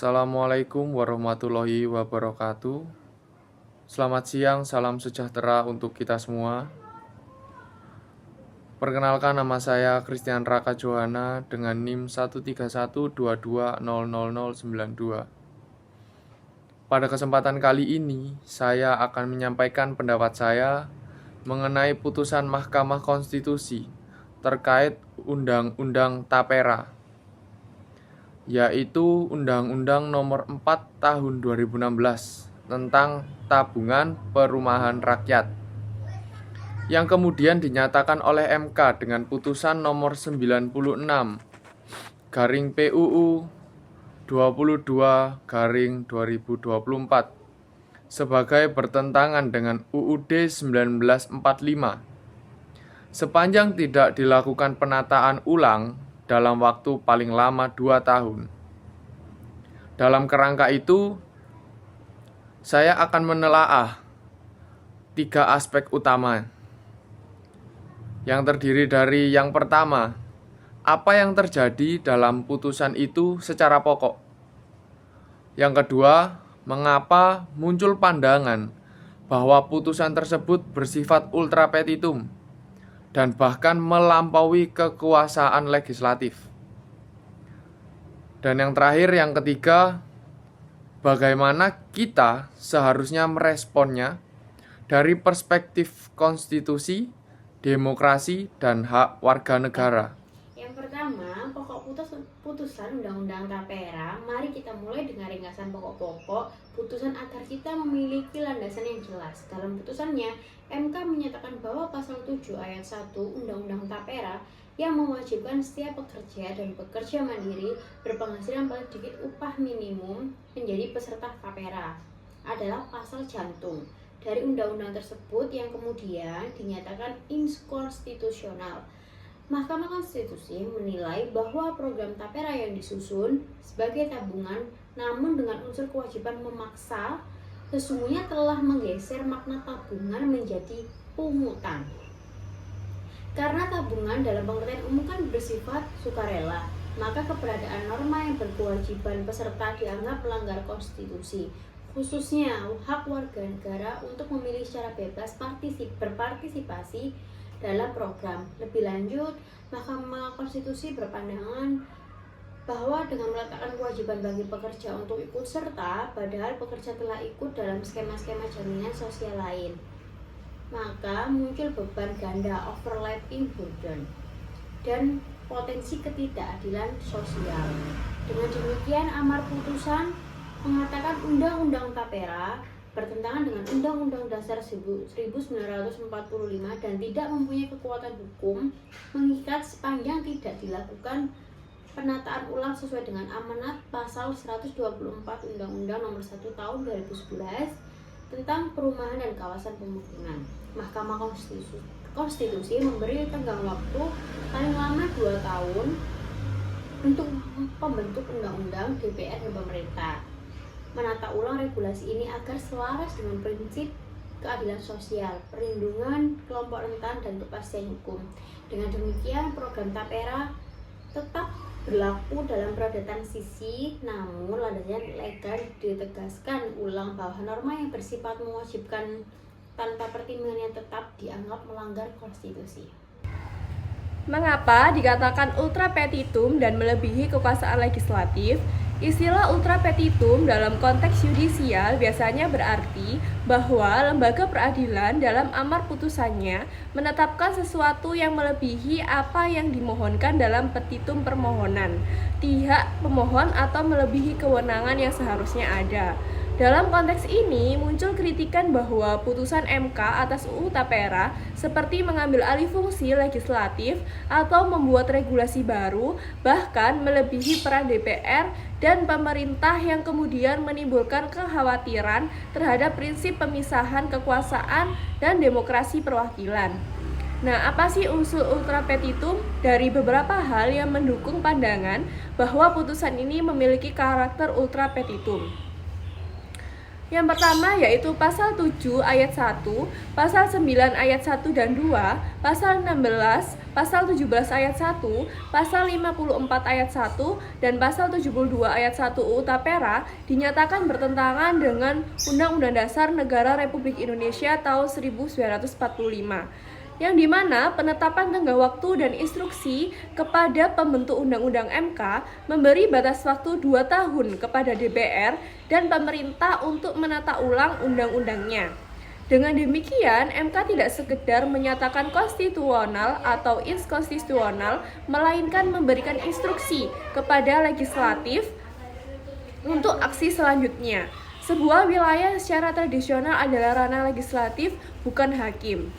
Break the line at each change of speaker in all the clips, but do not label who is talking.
Assalamualaikum warahmatullahi wabarakatuh. Selamat siang, salam sejahtera untuk kita semua. Perkenalkan, nama saya Christian Raka Johana dengan NIM 13122000092. Pada kesempatan kali ini, saya akan menyampaikan pendapat saya mengenai putusan Mahkamah Konstitusi terkait Undang-Undang Tapera, yaitu Undang-Undang Nomor 4 Tahun 2016 tentang Tabungan Perumahan Rakyat, yang kemudian dinyatakan oleh MK dengan putusan nomor 96/PUU 22/2024 sebagai bertentangan dengan UUD 1945 sepanjang tidak dilakukan penataan ulang dalam waktu paling lama 2 tahun. Dalam kerangka itu, saya akan menelaah 3 aspek utama, yang terdiri dari yang pertama, apa yang terjadi dalam putusan itu secara pokok. Yang kedua, mengapa muncul pandangan bahwa putusan tersebut bersifat ultra petitum dan bahkan melampaui kekuasaan legislatif. Dan yang terakhir, yang ketiga, bagaimana kita seharusnya meresponnya dari perspektif konstitusi, demokrasi, dan hak warga negara.
Yang pertama, pokok putusan Undang-Undang Tapera. Mari kita mulai dengan ringkasan pokok-pokok putusan agar kita memiliki landasan yang jelas. Dalam putusannya, MK menyatakan bahwa pasal 7 ayat 1 Undang-Undang Tapera yang mewajibkan setiap pekerja dan pekerja mandiri berpenghasilan paling sedikit upah minimum menjadi peserta Tapera adalah pasal jantung dari undang-undang tersebut yang kemudian dinyatakan inkonstitusional. Mahkamah Konstitusi menilai bahwa program Tapera yang disusun sebagai tabungan namun dengan unsur kewajiban memaksa sesungguhnya telah menggeser makna tabungan menjadi pungutan. Karena tabungan dalam pengertian umum kan bersifat sukarela, maka keberadaan norma yang berkewajiban peserta dianggap melanggar konstitusi, khususnya hak warga negara untuk memilih secara bebas berpartisipasi dalam program. Lebih lanjut, Mahkamah Konstitusi berpandangan bahwa dengan meletakkan kewajiban bagi pekerja untuk ikut serta, padahal pekerja telah ikut dalam skema-skema jaminan sosial lain, maka muncul beban ganda overlapping burden dan potensi ketidakadilan sosial. Dengan demikian, amar putusan mengatakan Undang-Undang Tapera bertentangan dengan Undang-Undang Dasar 1945 dan tidak mempunyai kekuatan hukum mengikat sepanjang tidak dilakukan penataan ulang sesuai dengan amanat pasal 124 Undang-Undang Nomor 1 Tahun 2011 tentang perumahan dan kawasan pemukiman. Mahkamah Konstitusi memberi tenggang waktu paling lama 2 tahun untuk pembentuk undang-undang, DPR dan pemerintah menata ulang regulasi ini agar selaras dengan prinsip keadilan sosial, perlindungan kelompok rentan, dan kepastian hukum. Dengan demikian, program Tapera tetap berlaku dalam beberapa sisi, namun landasan legal ditegaskan ulang bahwa norma yang bersifat mewajibkan tanpa pertimbangan yang tetap dianggap melanggar konstitusi.
Mengapa dikatakan ultra petitum dan melebihi kekuasaan legislatif? Istilah ultra petitum dalam konteks yudisial biasanya berarti bahwa lembaga peradilan dalam amar putusannya menetapkan sesuatu yang melebihi apa yang dimohonkan dalam petitum permohonan pihak pemohon atau melebihi kewenangan yang seharusnya ada. Dalam konteks ini muncul kritikan bahwa putusan MK atas UU Tapera seperti mengambil alih fungsi legislatif atau membuat regulasi baru, bahkan melebihi peran DPR dan pemerintah yang kemudian menimbulkan kekhawatiran terhadap prinsip pemisahan kekuasaan dan demokrasi perwakilan. Nah, apa sih unsur ultra petitum? Dari beberapa hal yang mendukung pandangan bahwa putusan ini memiliki karakter ultra petitum. Yang pertama yaitu pasal 7 ayat 1, pasal 9 ayat 1 dan 2, pasal 16, pasal 17 ayat 1, pasal 54 ayat 1, dan pasal 72 ayat 1 UU Tapera dinyatakan bertentangan dengan Undang-Undang Dasar Negara Republik Indonesia tahun 1945. Yang dimana penetapan tenggang waktu dan instruksi kepada pembentuk Undang-Undang MK memberi batas waktu 2 tahun kepada DPR dan pemerintah untuk menata ulang undang-undangnya. Dengan demikian, MK tidak sekedar menyatakan konstitusional atau inskonstitusional, melainkan memberikan instruksi kepada legislatif untuk aksi selanjutnya. Sebuah wilayah secara tradisional adalah ranah legislatif, bukan hakim.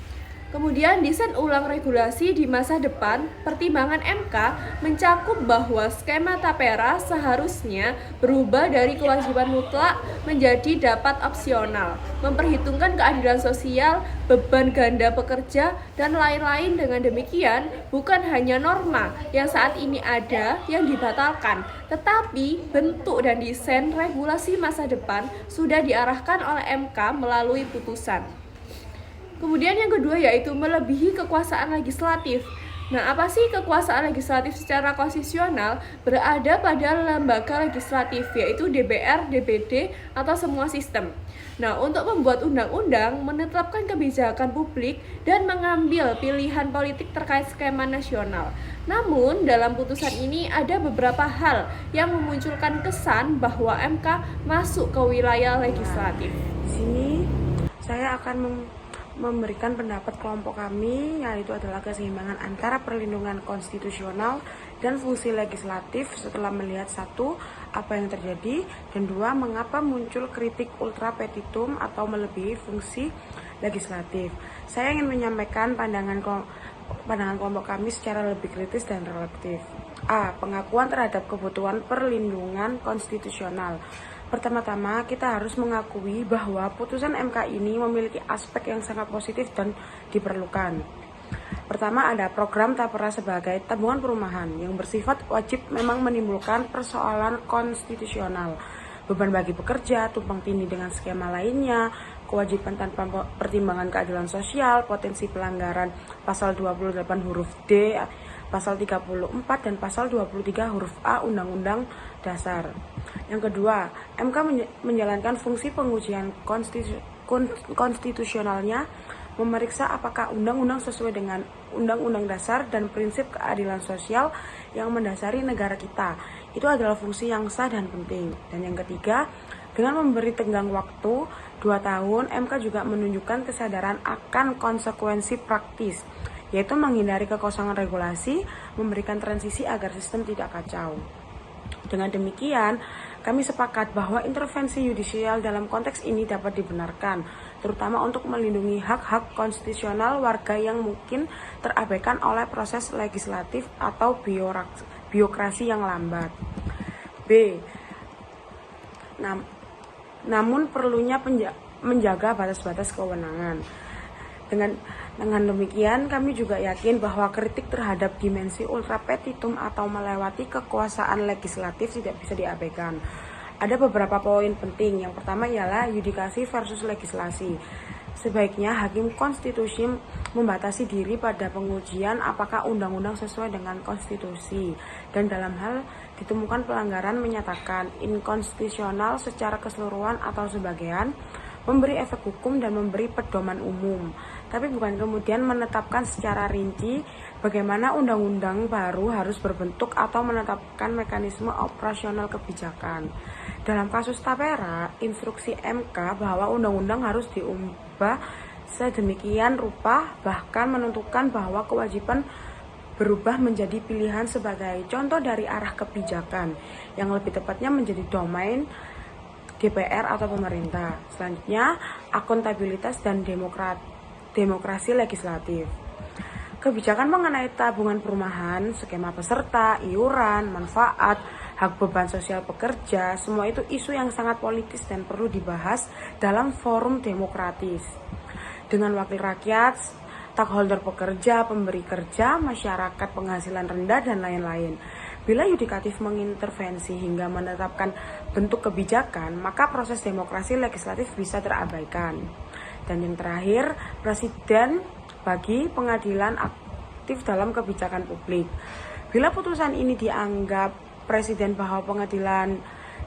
Kemudian desain ulang regulasi di masa depan, pertimbangan MK mencakup bahwa skema Tapera seharusnya berubah dari kewajiban mutlak menjadi dapat opsional, memperhitungkan keadilan sosial, beban ganda pekerja, dan lain-lain. Dengan demikian, bukan hanya norma yang saat ini ada yang dibatalkan, tetapi bentuk dan desain regulasi masa depan sudah diarahkan oleh MK melalui putusan. Kemudian yang kedua yaitu melebihi kekuasaan legislatif. Nah, apa sih kekuasaan legislatif secara konstitusional? Berada pada lembaga legislatif, yaitu DPR, DPD, atau semua sistem. Nah, untuk membuat undang-undang, menetapkan kebijakan publik, dan mengambil pilihan politik terkait skema nasional. Namun, dalam putusan ini ada beberapa hal yang memunculkan kesan bahwa MK masuk ke wilayah legislatif.
Di sini saya akan memberikan pendapat kelompok kami, yaitu adalah keseimbangan antara perlindungan konstitusional dan fungsi legislatif setelah melihat satu, apa yang terjadi, dan dua, mengapa muncul kritik ultra petitum atau melebihi fungsi legislatif. Saya ingin menyampaikan pandangan kelompok kami secara lebih kritis dan relatif. A. Pengakuan terhadap kebutuhan perlindungan konstitusional. Pertama-tama, kita harus mengakui bahwa putusan MK ini memiliki aspek yang sangat positif dan diperlukan. Pertama, ada program Tapera sebagai tabungan perumahan yang bersifat wajib memang menimbulkan persoalan konstitusional. Beban bagi pekerja, tumpang tindih dengan skema lainnya, kewajiban tanpa pertimbangan keadilan sosial, potensi pelanggaran pasal 28 huruf D, pasal 34 dan pasal 23 huruf A Undang-Undang Dasar. Yang kedua, MK menjalankan fungsi pengujian konstitusionalnya, memeriksa apakah undang-undang sesuai dengan Undang-Undang Dasar dan prinsip keadilan sosial yang mendasari negara kita. Itu adalah fungsi yang sah dan penting. Dan yang ketiga, dengan memberi tenggang waktu 2 tahun, MK juga menunjukkan kesadaran akan konsekuensi praktis, yaitu menghindari kekosongan regulasi, memberikan transisi agar sistem tidak kacau. Dengan demikian, kami sepakat bahwa intervensi yudisial dalam konteks ini dapat dibenarkan, terutama untuk melindungi hak-hak konstitusional warga yang mungkin terabaikan oleh proses legislatif atau birokrasi yang lambat. B. Namun perlunya menjaga batas-batas kewenangan. Dengan demikian, kami juga yakin bahwa kritik terhadap dimensi ultra petitum atau melewati kekuasaan legislatif tidak bisa diabaikan. Ada beberapa poin penting. Yang pertama ialah yudikasi versus legislasi. Sebaiknya hakim konstitusi membatasi diri pada pengujian apakah undang-undang sesuai dengan konstitusi, dan dalam hal ditemukan pelanggaran menyatakan inkonstitusional secara keseluruhan atau sebagian, memberi efek hukum dan memberi pedoman umum, tapi bukan kemudian menetapkan secara rinci bagaimana undang-undang baru harus berbentuk atau menetapkan mekanisme operasional kebijakan. Dalam kasus Tapera, instruksi MK bahwa undang-undang harus diubah sedemikian rupa, bahkan menentukan bahwa kewajiban berubah menjadi pilihan sebagai contoh dari arah kebijakan, yang lebih tepatnya menjadi domain DPR atau pemerintah. Selanjutnya, akuntabilitas dan demokrasi legislatif. Kebijakan mengenai tabungan perumahan, skema peserta, iuran, manfaat, hak beban sosial pekerja, semua itu isu yang sangat politis dan perlu dibahas dalam forum demokratis dengan wakil rakyat, stakeholder pekerja, pemberi kerja, masyarakat penghasilan rendah, dan lain-lain. Bila yudikatif mengintervensi hingga menetapkan bentuk kebijakan, maka proses demokrasi legislatif bisa terabaikan. Dan yang terakhir, presiden bagi pengadilan aktif dalam kebijakan publik. Bila putusan ini dianggap presiden bahwa pengadilan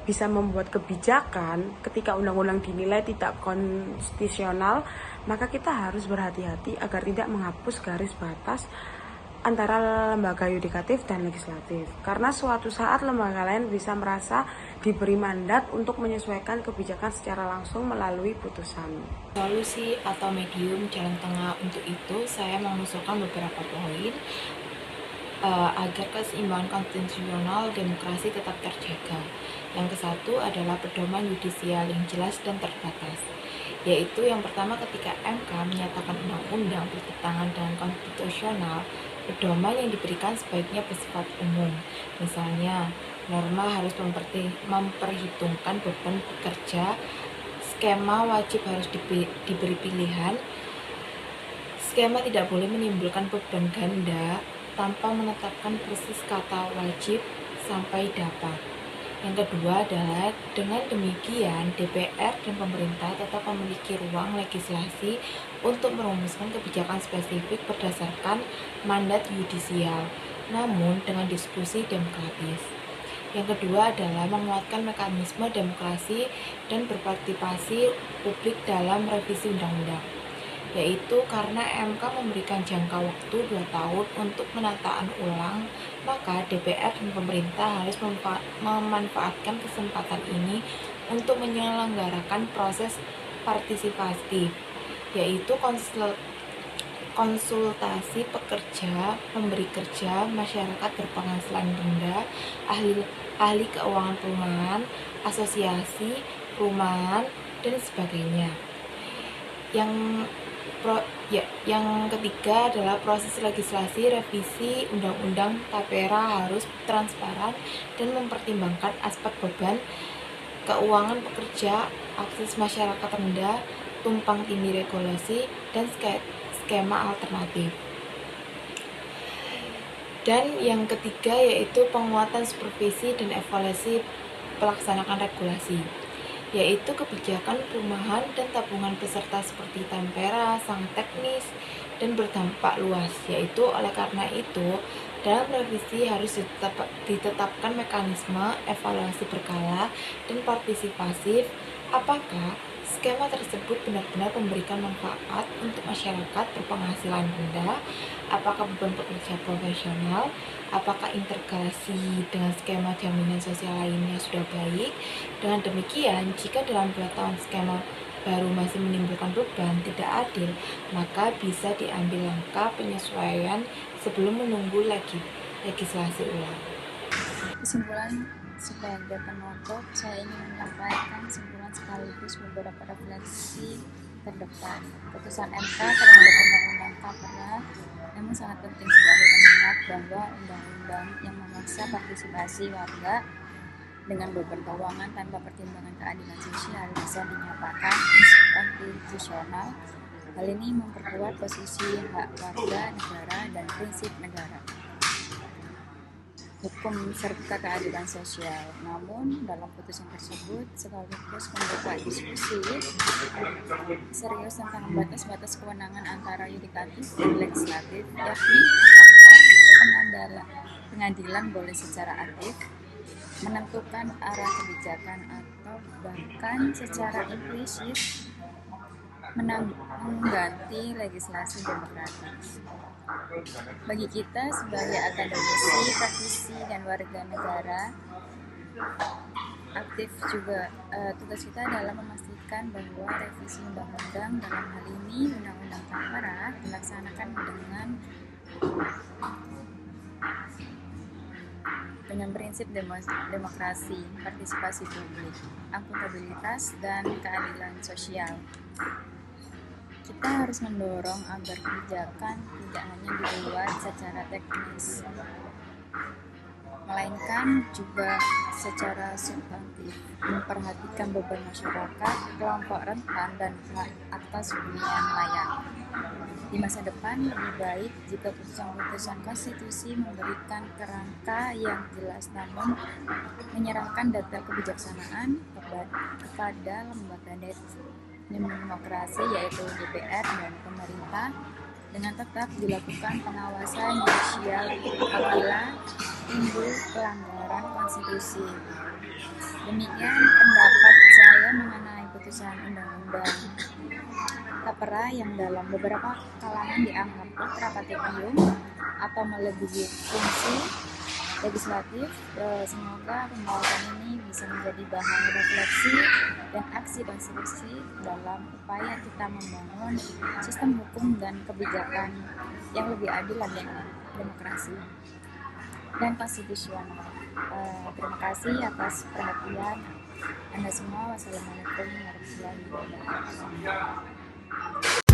bisa membuat kebijakan ketika undang-undang dinilai tidak konstitusional, maka kita harus berhati-hati agar tidak menghapus garis batas antara lembaga yudikatif dan legislatif. Karena suatu saat lembaga lain bisa merasa diberi mandat untuk menyesuaikan kebijakan secara langsung melalui putusan.
Solusi atau medium jalan tengah untuk itu, saya mengusulkan beberapa poin agar keseimbangan konstitusional demokrasi tetap terjaga. Yang kesatu adalah pedoman yudisial yang jelas dan terbatas, yaitu yang pertama ketika MK menyatakan undang-undang bertentangan dengan konstitusional, pedoman yang diberikan sebaiknya bersifat umum. Misalnya, norma harus memperhitungkan beban pekerja, skema wajib harus diberi pilihan, skema tidak boleh menimbulkan beban ganda, tanpa menetapkan persis kata wajib sampai dapat. Yang kedua adalah dengan demikian DPR dan pemerintah tetap memiliki ruang legislasi untuk merumuskan kebijakan spesifik berdasarkan mandat yudisial, namun dengan diskusi demokratis. Yang kedua adalah menguatkan mekanisme demokrasi dan berpartisipasi publik dalam revisi undang-undang, yaitu karena MK memberikan jangka waktu 2 tahun untuk penataan ulang, maka DPR dan pemerintah harus memanfaatkan kesempatan ini untuk menyelenggarakan proses partisipatif, yaitu konsultasi pekerja, pemberi kerja, masyarakat berpenghasilan rendah, ahli keuangan perumahan, asosiasi perumahan, dan sebagainya. Yang ketiga adalah proses legislasi revisi Undang-Undang Tapera harus transparan dan mempertimbangkan aspek beban keuangan pekerja, akses masyarakat rendah, tumpang tindih regulasi, dan skema alternatif. Dan yang ketiga yaitu penguatan supervisi dan evaluasi pelaksanaan regulasi, yaitu kebijakan perumahan dan tabungan peserta seperti Tapera sangat teknis dan berdampak luas, yaitu oleh karena itu dalam revisi harus ditetapkan mekanisme evaluasi berkala dan partisipatif apakah skema tersebut benar-benar memberikan manfaat untuk masyarakat berpenghasilan rendah, apakah beban pekerja profesional, apakah integrasi dengan skema jaminan sosial lainnya sudah baik. Dengan demikian, jika dalam 2 tahun skema baru masih menimbulkan beban tidak adil, maka bisa diambil langkah penyesuaian sebelum menunggu legislasi ulang.
Kesimpulan, sebagai penutup, saya ingin menyampaikan kesimpulan sekaligus beberapa refleksi terdepan. Putusan MK terhadap Undang-Undang Tapera namun sangat penting sebagai pengingat bahwa undang-undang yang memaksa partisipasi warga dengan beban keuangan tanpa pertimbangan keadilan sosial bisa dinyatakan inkonstitusional. Hal ini memperkuat posisi hak warga negara dan prinsip negara, hukum serta keadilan sosial. Namun dalam putusan tersebut sekaligus membuka diskusi serius tentang batas-batas kewenangan antara yudikatif dan legislatif, yakni apakah pengadilan boleh secara aktif menentukan arah kebijakan atau bahkan secara implisit mengganti legislasi demokratis. Bagi kita sebagai akademisi, praktisi, dan warga negara aktif juga, tugas kita adalah memastikan bahwa revisi undang-undang, dalam hal ini Undang-Undang Tapera, dilaksanakan dengan prinsip demokrasi, partisipasi publik, akuntabilitas, dan keadilan sosial. Kita harus mendorong agar kebijakan tidak hanya dibuat secara teknis, melainkan juga secara substantif, memperhatikan beban masyarakat, kelompok rentan, dan hak atas hunian layak. Di masa depan, lebih baik jika putusan-putusan konstitusi memberikan kerangka yang jelas namun menyerahkan data kebijaksanaan kepada lembaga demokrasi yaitu DPR dan pemerintah, dengan tetap dilakukan pengawasan judisial apabila timbul pelanggaran konstitusi. Demikian pendapat saya mengenai putusan Undang-Undang Tapera yang dalam beberapa kalangan dianggap ultra petitium atau melebihi fungsi legislatif. Semoga pembahasan ini bisa menjadi bahan refleksi dan aksi konstruksi dalam upaya kita membangun sistem hukum dan kebijakan yang lebih adil dan demokrasi dan konstitusional. Terima kasih atas perhatian Anda semua. Wassalamualaikum warahmatullahi wabarakatuh.